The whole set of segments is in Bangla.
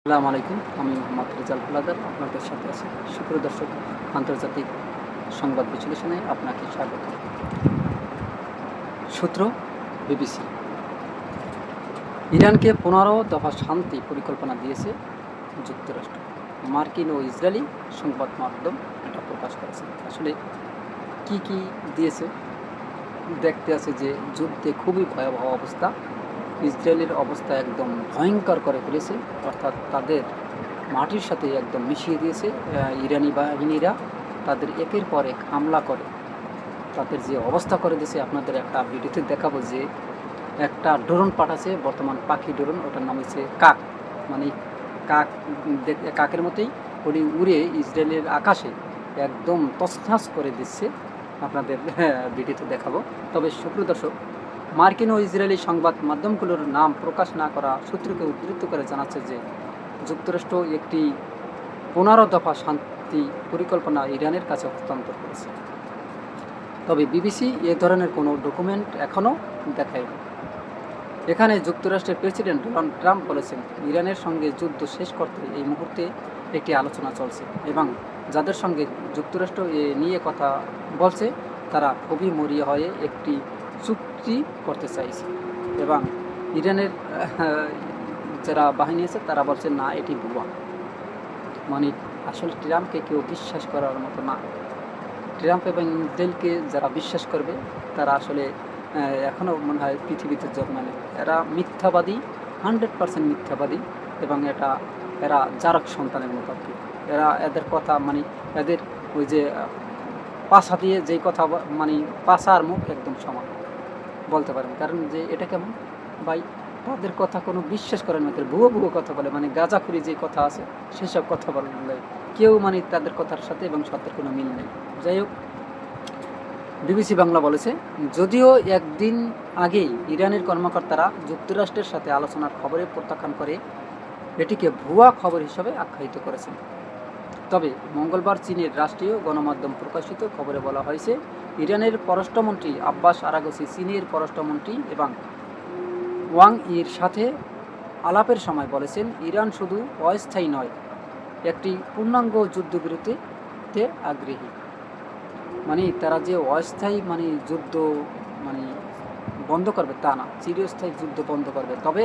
আসসালামু আলাইকুম। আমি মোহাম্মদ রেজাল হাওলাদার আপনাদের সাথে আছি। সুপ্রিয় দর্শক, আন্তর্জাতিক সংবাদ বিশ্লেষণে আপনাকে স্বাগত। সূত্র বিবিসি। ইরানকে 15 দফা শান্তি পরিকল্পনা দিয়েছে যুক্তরাষ্ট্র। মার্কিন ও ইসরায়েলি সংবাদ মাধ্যম এটা প্রকাশ করেছে। আসলে কি দিয়েছে দেখতে আছে যে যুদ্ধে খুবই ভয়াবহ অবস্থা। ইসরায়েলের অবস্থা একদম ভয়ঙ্কর করে ফেলেছে, অর্থাৎ তাদের মাটির সাথে একদম মিশিয়ে দিয়েছে। ইরানি বাহিনীরা তাদের একের পর এক হামলা করে তাদের যে অবস্থা করে দিয়েছে, আপনাদের একটা ভিডিওতে দেখাবো যে একটা ড্রোন পাঠাচ্ছে, বর্তমান পাখি ড্রোন, ওটার নাম হচ্ছে কাক, মানে কাক কাকের মতোই ওটি উড়ে ইসরায়েলের আকাশে একদম তছনছ করে দিচ্ছে। আপনাদের ভিডিওতে দেখাবো। তবে সুপ্রিয় দর্শক, মার্কিন ও ইসরায়েলি সংবাদ মাধ্যমগুলোর নাম প্রকাশ না করা সূত্রকে উদ্ধৃত করে জানাচ্ছে যে যুক্তরাষ্ট্র একটি 15 দফা শান্তি পরিকল্পনা ইরানের কাছে হস্তান্তর করেছে। তবে বিবিসি এ ধরনের কোনো ডকুমেন্ট এখনও দেখায়নি। এখানে যুক্তরাষ্ট্রের প্রেসিডেন্ট ডোনাল্ড ট্রাম্প বলেছেন, ইরানের সঙ্গে যুদ্ধ শেষ করতে এই মুহূর্তে একটি আলোচনা চলছে এবং যাদের সঙ্গে যুক্তরাষ্ট্র এ নিয়ে কথা বলছে তারা খুবই মরিয়া হয়ে একটি চুক্তি করতে চাইছে এবং ইরানের যারা বাহিনী আছে তারা বলছে না, এটি ভুয়া। মানে আসলে ট্রাম্পকে কেউ বিশ্বাস করার মতো না। ট্রাম্প এবং ইসরায়েলকে যারা বিশ্বাস করবে তারা আসলে এখনও মনে হয় পৃথিবীতে জন্মানে। এরা মিথ্যাবাদী, 100% মিথ্যাবাদী, এবং এরা জারক সন্তানের মতো আর কি। এদের কথা মানে এদের ওই যে পাছা দিয়ে যেই কথা মানে পাছা আর মুখ একদম সমান বলতে পারেন। কারণ যে এটা কেমন ভাই, তাদের কথা কোনো বিশ্বাস করেন না, ভুয়ো কথা বলে, মানে গাঁজাখুরি যে কথা আছে সেসব কথা বলে কেউ, মানে তাদের কথার সাথে এবং সত্যের কোনো মিল নেই। যাই হোক, বিবিসি বাংলা বলেছে, যদিও একদিন আগেই ইরানের কর্মকর্তারা যুক্তরাষ্ট্রের সাথে আলোচনার খবরে প্রত্যাখ্যান করে এটিকে ভুয়া খবর হিসাবে আখ্যায়িত করেছেন। তবে মঙ্গলবার চীনের রাষ্ট্রীয় গণমাধ্যম প্রকাশিত খবরে বলা হয়েছে, ইরানের পররাষ্ট্রমন্ত্রী আব্বাস আরাগচি চীনের পররাষ্ট্রমন্ত্রী এবং ওয়াং ইর সাথে আলাপের সময় বলেছেন, ইরান শুধু অস্থায়ী নয়, একটি পূর্ণাঙ্গ যুদ্ধবিরতিতে আগ্রহী। মানে তারা যে অস্থায়ী মানে যুদ্ধ মানে বন্ধ করবে তা না, চিরস্থায়ী যুদ্ধ বন্ধ করবে। তবে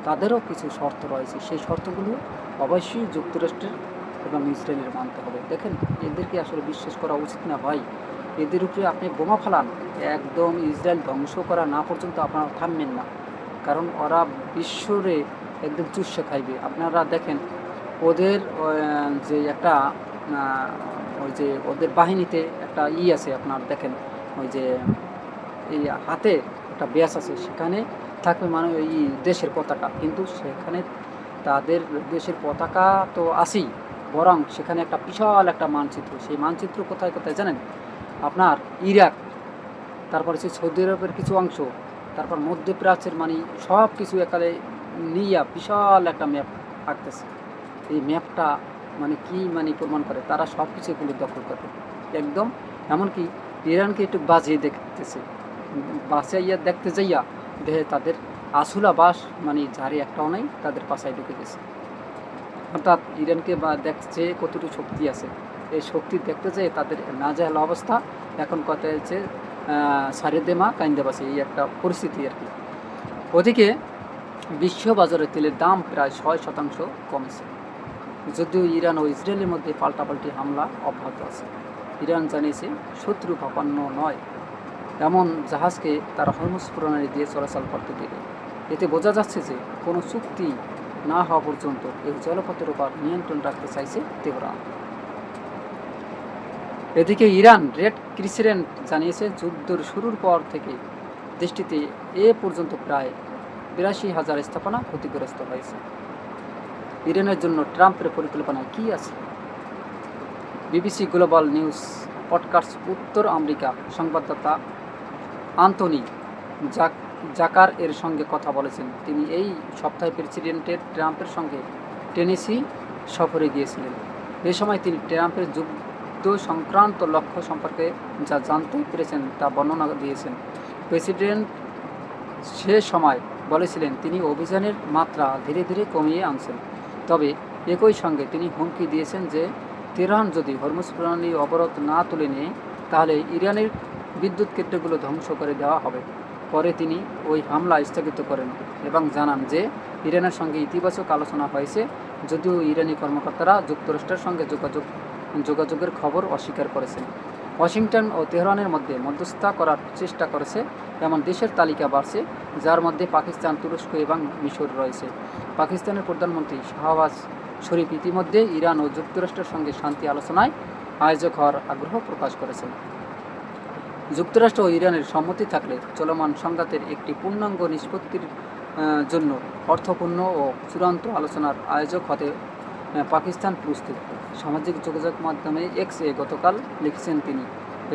তাদেরও কিছু শর্ত রয়েছে, সেই শর্তগুলো অবশ্যই যুক্তরাষ্ট্রের এবং ইসরায়েলের মানতে হবে। দেখেন, এদেরকে আসলে বিশ্বাস করা উচিত না ভাই। এদের উপরে আপনি বোমা ফালান, একদম ইসরায়েল ধ্বংস করা না পর্যন্ত আপনারা থামবেন না, কারণ ওরা বিশ্বরে একদম চুষে খাইবে। আপনারা দেখেন ওদের যে একটা ওই যে ওদের বাহিনীতে একটা আছে, আপনার দেখেন ওই যে এই হাতে একটা ব্যাস আছে, সেখানে থাকবে মানে ওই দেশের পতাকা, কিন্তু সেখানে তাদের দেশের পতাকা তো আছেই, বরং সেখানে একটা বিশাল একটা মানচিত্র। সেই মানচিত্র কোথায় কোথায় জানেন? আপনার ইরাক, তারপর হচ্ছে সৌদি আরবের কিছু অংশ, তারপর মধ্যপ্রাচ্যের, মানে সব কিছু একালে নিয়ে বিশাল একটা ম্যাপ আঁকতেছে। এই ম্যাপটা মানে কি মানে প্রমাণ করে তারা সব কিছু এগুলো দখল করবে একদম। এমনকি ইরানকে একটু বাজিয়ে দেখতেছে, বাঁচাইয়া দেখতে যাইয়া দেখে তাদের আসুলা বাস মানে ঝাড়ি একটাও নাই, তাদের পাশায় ঢুকে গেছে। অর্থাৎ ইরানকে বা দেখছে কতটুকু শক্তি আছে, এই শক্তি দেখতে যেয়ে তাদের নাজেহাল অবস্থা। এখন কথা হচ্ছে সারে দেমা কাইন্দে বাসে, এই একটা পরিস্থিতি আর কি। ওদিকে বিশ্ববাজারে তেলের দাম প্রায় 6% কমেছে, যদিও ইরান ও ইসরায়েলের মধ্যে পাল্টাপাল্টি হামলা অব্যাহত আছে। ইরান জানিয়েছে শত্রু ভাপান্ন নয় এমন জাহাজকে তারা হরমুজ প্রণালী দিয়ে চলাচল করতে দেবে। এতে বোঝা যাচ্ছে যে কোনো চুক্তি না হওয়া পর্যন্ত এই জলপথের উপর নিয়ন্ত্রণ রাখতে চাইছে তেহরান। এদিকে ইরান রেড ক্রিসেন্ট জানিয়েছে, যুদ্ধের শুরুর পর থেকে দেশটিতে এ পর্যন্ত প্রায় 82,000 স্থাপনা ক্ষতিগ্রস্ত হয়েছে। ইরানের জন্য ট্রাম্পের পরিকল্পনায় কী আছে? বিবিসি গ্লোবাল নিউজ পডকাস্ট উত্তর আমেরিকা সংবাদদাতা আন্তনি জাকার এর সঙ্গে কথা বলেছেন। তিনি এই সপ্তাহে প্রেসিডেন্টের ট্রাম্পের সঙ্গে টেনেসি সফরে গিয়েছিলেন। এ সময় তিনি ট্রাম্পের যুদ্ধ সংক্রান্ত লক্ষ্য সম্পর্কে যা জানতে পেরেছেন তা বর্ণনা দিয়েছেন। প্রেসিডেন্ট সে সময় বলেছিলেন তিনি অভিযানের মাত্রা ধীরে ধীরে কমিয়ে আনছেন তবে একই সঙ্গে তিনি হুমকি দিয়েছেন যে তেহরান যদি হরমুজ প্রণালী অবরোধ না তুলে নেয় তাহলে ইরানের বিদ্যুৎ কেন্দ্রগুলো ধ্বংস করে দেওয়া হবে। পরে তিনি ওই হামলা স্থগিত করেন এবং জানান যে ইরানের সঙ্গে ইতিবাচক আলোচনা হয়েছে, যদিও ইরানি কর্মকর্তারা যুক্তরাষ্ট্রের সঙ্গে যোগাযোগের খবর অস্বীকার করেছেন। ওয়াশিংটন ও তেহরানের মধ্যে মধ্যস্থতা করার চেষ্টা করেছে এমন দেশের তালিকা বাড়ছে, যার মধ্যে পাকিস্তান, তুরস্ক এবং মিশর রয়েছে। পাকিস্তানের প্রধানমন্ত্রী শাহবাজ শরীফ ইতিমধ্যে ইরান ও যুক্তরাষ্ট্রের সঙ্গে শান্তি আলোচনায় আয়োজক হওয়ার আগ্রহ প্রকাশ করেছেন। যুক্তরাষ্ট্র ও ইরানের সম্মতি থাকলে চলমান সংঘাতের একটি পূর্ণাঙ্গ নিষ্পত্তির জন্য অর্থপূর্ণ ও চূড়ান্ত আলোচনার আয়োজক হতে পাকিস্তান প্রস্তুত। সামাজিক যোগাযোগ মাধ্যমে এক্সে গতকাল লিখেছেন তিনি।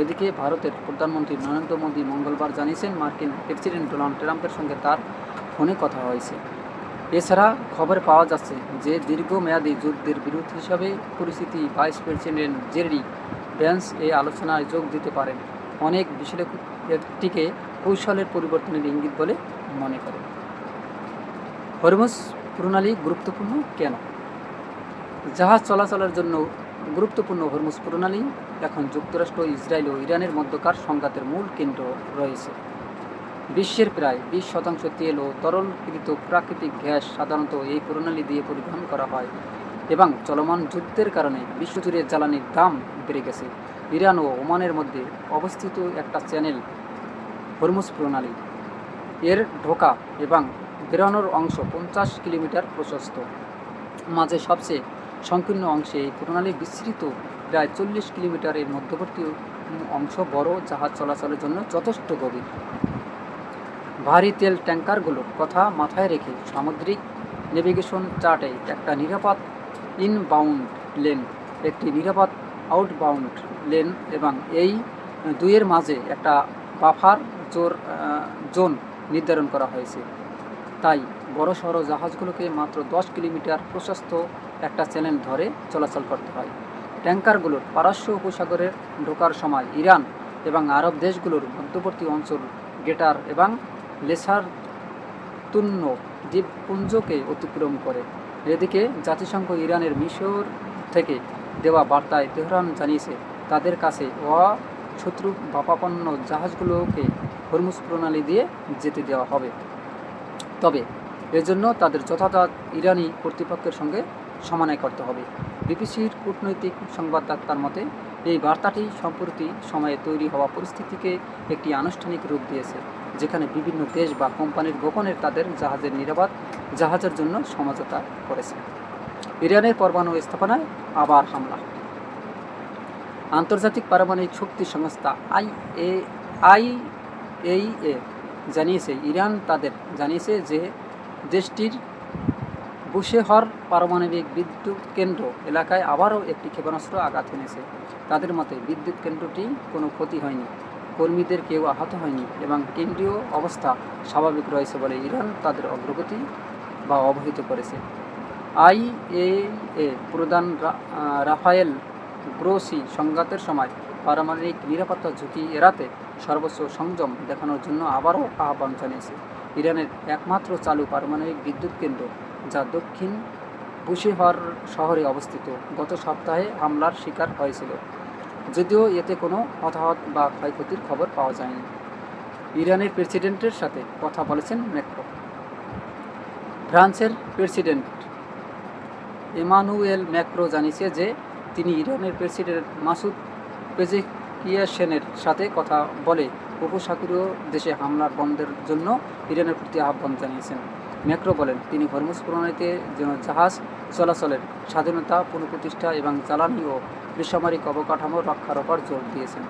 এদিকে ভারতের প্রধানমন্ত্রী নরেন্দ্র মোদী মঙ্গলবার জানিয়েছেন মার্কিন প্রেসিডেন্ট ডোনাল্ড ট্রাম্পের সঙ্গে তার ফোনে কথা হয়েছে। এছাড়া খবর পাওয়া যাচ্ছে যে দীর্ঘমেয়াদী যুদ্ধের বিরোধী হিসাবে পরিচিতি ভাইস প্রেসিডেন্ট জেডি ভ্যান্স এই আলোচনায় যোগ দিতে পারেন। অনেক বিশ্লেষক এটিকে কৌশলের পরিবর্তনের ইঙ্গিত বলে মনে করে। হরমুজ প্রণালী গুরুত্বপূর্ণ কেন? জাহাজ চলাচলের জন্য গুরুত্বপূর্ণ হরমুজ প্রণালী এখন যুক্তরাষ্ট্র, ইসরায়েল ও ইরানের মধ্যকার সংঘাতের মূল কেন্দ্র রয়েছে। বিশ্বের প্রায় 20% তেল ও তরলকৃত প্রাকৃতিক গ্যাস সাধারণত এই প্রণালী দিয়ে পরিবহন করা হয় এবং চলমান যুদ্ধের কারণে বিশ্বজুড়ে জ্বালানির দাম বেড়ে গেছে। ইরান ও ওমানের মধ্যে অবস্থিত একটা চ্যানেল হরমুজ প্রণালী, এর ঢোকা এবং বেরোনোর অংশ 50 কিলোমিটার প্রশস্ত। মাঝে সবচেয়ে সংকীর্ণ অংশে এই প্রণালী বিস্তৃত প্রায় 40 কিলোমিটার। এর মধ্যবর্তী অংশ বড় জাহাজ চলাচলের জন্য যথেষ্ট গভীর। ভারী তেল ট্যাঙ্কারগুলোর কথা মাথায় রেখে সামুদ্রিক নেভিগেশন চার্টে একটা নিরাপদ ইনবাউন্ড লেন, একটি নিরাপদ আউটবাউন্ড লেন এবং এই দুইয়ের মাঝে একটা বাফার জোন নির্ধারণ করা হয়েছে। তাই বড়সড় জাহাজগুলোকে মাত্র 10 কিলোমিটার প্রশস্ত একটা চ্যানেল ধরে চলাচল করতে হয়। ট্যাঙ্কারগুলোর পারস্য উপসাগরে ঢোকার সময় ইরান এবং আরব দেশগুলোর মধ্যবর্তী অঞ্চল গেটার এবং লেসার তুন্ন দ্বীপপুঞ্জকে অতিক্রম করে। এদিকে জাতিসংঘ ইরানের মিশর থেকে দেওয়া বার্তায় তেহরান জানিয়েছে তাদের কাছে শত্রু বাপাপন্ন জাহাজগুলোকে হরমুজ প্রণালী দিয়ে যেতে দেওয়া হবে, তবে এজন্য তাদের যথাযথ ইরানি কর্তৃপক্ষের সঙ্গে সমন্বয় করতে হবে। বিবিসির কূটনৈতিক সংবাদদাতার মতে এই বার্তাটি সম্প্রতি সময়ে তৈরি হওয়া পরিস্থিতিকে একটি আনুষ্ঠানিক রূপ দিয়েছে, যেখানে বিভিন্ন দেশ বা কোম্পানির গোপনে তাদের জাহাজের জন্য সমঝোতা করেছে। ইরানের পরমাণু স্থাপনায় আবার হামলা। আন্তর্জাতিক পারমাণবিক শক্তি সংস্থা আইএইএ জানিয়েছে ইরান জানিয়েছে যে দেশটির বুশেহর পারমাণবিক বিদ্যুৎ কেন্দ্র এলাকায় আবারও একটি ক্ষেপণাস্ত্র আঘাত এনেছে। তাদের মতে বিদ্যুৎ কেন্দ্রটি কোনো ক্ষতি হয়নি, কর্মীদের কেউ আহত হয়নি এবং কেন্দ্রীয় অবস্থা স্বাভাবিক রয়েছে বলে ইরান তাদের অগ্রগতি বা অবহিত করেছে। আইএইএ প্রধান রাফায়েল গ্রোসি সংঘাতের সময় পারমাণবিক নিরাপত্তা ঝুঁকি এড়াতে সর্বোচ্চ সংযম দেখানোর জন্য আবারও আহ্বান জানিয়েছে। ইরানের একমাত্র চালু পারমাণবিক বিদ্যুৎ কেন্দ্র, যা দক্ষিণ বুশেহর শহরে অবস্থিত, গত সপ্তাহে হামলার শিকার হয়েছিল, যদিও এতে কোনো হতাহত বা ক্ষয়ক্ষতির খবর পাওয়া যায়নি। ইরানের প্রেসিডেন্টের সাথে কথা বলেছেন ম্যাক্রো। ফ্রান্সের প্রেসিডেন্ট এমানুয়েল ম্যাক্রো জানিয়েছে যে তিনি ইরানের প্রেসিডেন্ট মাসুদ পেজেশকিয়ানের সাথে কথা বলে উপসাগরীয় দেশে হামলার বন্ধের জন্য ইরানের প্রতি আহ্বান জানিয়েছেন। ম্যাক্রো বলেন তিনি হরমুজ প্রণালীতে যেন জাহাজ চলাচলের স্বাধীনতা পুনঃপ্রতিষ্ঠা এবং জ্বালানি ও বেসামরিক অবকাঠামো রক্ষার ওপর জোর দিয়েছেন।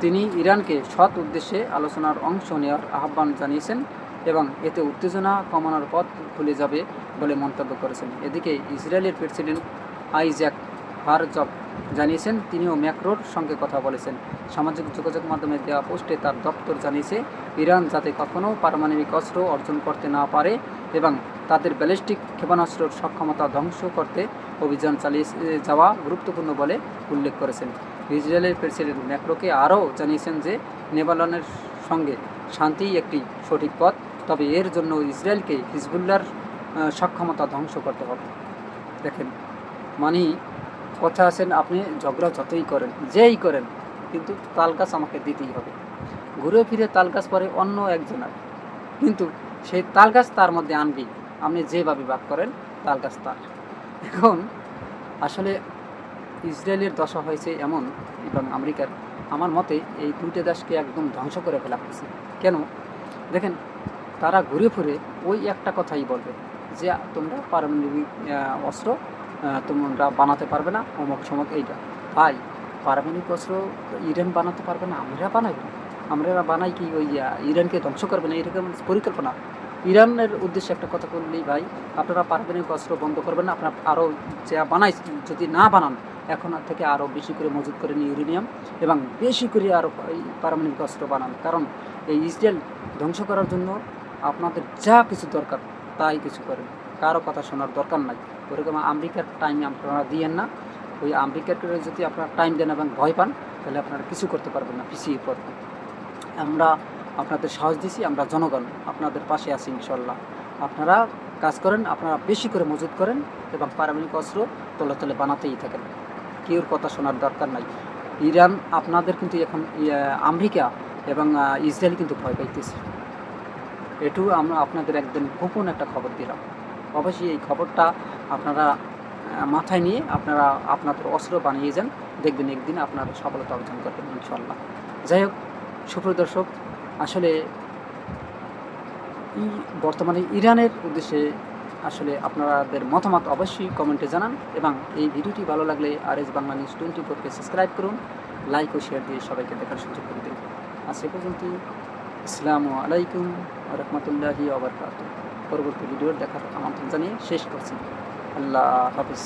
তিনি ইরানকে সৎ উদ্দেশ্যে আলোচনার অংশ নেওয়ার আহ্বান জানিয়েছেন এবং এতে উত্তেজনা কমানোর পথ খুলে যাবে বলে মন্তব্য করেছেন। এদিকে ইসরায়েলের প্রেসিডেন্ট আইজ্যাক হারজগ জানিয়েছেন তিনিও ম্যাক্রোর সঙ্গে কথা বলেছেন। সামাজিক যোগাযোগ মাধ্যমে দেওয়া পোস্টে তার দপ্তর জানিয়েছে ইরান যাতে কখনও পারমাণবিক অস্ত্র অর্জন করতে না পারে এবং তাদের ব্যালিস্টিক ক্ষেপণাস্ত্রের সক্ষমতা ধ্বংস করতে অভিযান চালিয়ে যাওয়া গুরুত্বপূর্ণ বলে উল্লেখ করেছেন। ইসরায়েলের প্রেসিডেন্ট ম্যাক্রোকে আরও জানিয়েছেন যে লেবাননের সঙ্গে শান্তিই একটি সঠিক পথ, তবে এর জন্য ইসরায়েলকে হিজবুল্লাহর সক্ষমতা ধ্বংস করতে হবে। দেখেন, মানে কথা আছেন, আপনি ঝগড়া যতই করেন, যেই করেন, কিন্তু তাল গাছ আমাকে দিতেই হবে। ঘুরে ফিরে তাল গাছ পরে অন্য একজনের, কিন্তু সেই তাল গাছ তার মধ্যে আনবি, আপনি যেভাবে বাদ করেন তাল গাছ তার। এখন আসলে ইসরায়েলের দশা হয়েছে এমন, এবং আমেরিকার, আমার মতে এই দুইটা দেশকে একদম ধ্বংস করে ফেলা হয়েছে। কেন? দেখেন, তারা ঘুরে ফিরে ওই একটা কথাই বলবে যে তোমরা পারমাণবিক অস্ত্র তোমরা বানাতে পারবে না, অমুক সমক এইটা। ভাই, পারমাণবিক অস্ত্র ইরান বানাতে পারবে না, আমরা বানাই। আমরা বানাই কি ওই ইরানকে ধ্বংস করবে না এরকম পরিকল্পনা? ইরানের উদ্দেশ্যে একটা কথা বললেই ভাই, আপনারা পারমাণবিক অস্ত্র বন্ধ করবেন না, আপনারা আরও যা বানাই যদি না বানান, এখন থেকে আরও বেশি করে মজুত করেন ইউরেনিয়াম, এবং বেশি করে আরও এই পারমাণবিক অস্ত্র বানান। কারণ এই ইসরায়েল ধ্বংস করার জন্য আপনাদের যা কিছু দরকার তাই কিছু করেন, কারো কথা শোনার দরকার নাই। ওরকম আমেরিকার টাইম আপনারা দিয়েন না। ওই আমেরিকাকে যদি আপনারা টাইম দেন এবং ভয় পান, তাহলে আপনারা কিছু করতে পারবেন না, পিছিয়ে পড়বেন। আমরা আপনাদের সাহস দিছি, আমরা জনগণ আপনাদের পাশে আছি ইনশাল্লাহ। আপনারা কাজ করেন, আপনারা বেশি করে মজুত করেন, এবং পারমাণবিক অস্ত্র তলে তলে বানাতেই থাকেন, কেউর কথা শোনার দরকার নাই। ইরান আপনাদের কিন্তু এখন আমেরিকা এবং ইসরায়েল কিন্তু ভয় পাইতেছে। এটু আমরা আপনাদের একদম গোপন একটা খবর দিলাম। অবশ্যই এই খবরটা আপনারা মাথায় নিয়ে আপনারা আপনাদের অস্ত্র বানিয়ে যান, দেখবেন একদিন আপনারা সফলতা অর্জন করবেন ইনশাল্লাহ। যাই হোক, সুপ্রিয় দর্শক, আসলে বর্তমানে ইরানের উদ্দেশ্যে আসলে আপনাদের মতামত অবশ্যই কমেন্টে জানান, এবং এই ভিডিওটি ভালো লাগলে RS বাংলা নিউজ 24-কে সাবস্ক্রাইব করুন, লাইক ও শেয়ার দিয়ে সবাইকে দেখার সুযোগ করে দিন। আজ এ পর্যন্ত। আসসালামু আলাইকুম ওয়া রাহমাতুল্লাহি ওয়া বারাকাতুহু। পরবর্তী ভিডিওর দেখার আমন্ত্রণ জানিয়ে শেষ করছি। আল্লাহ হাফিজ।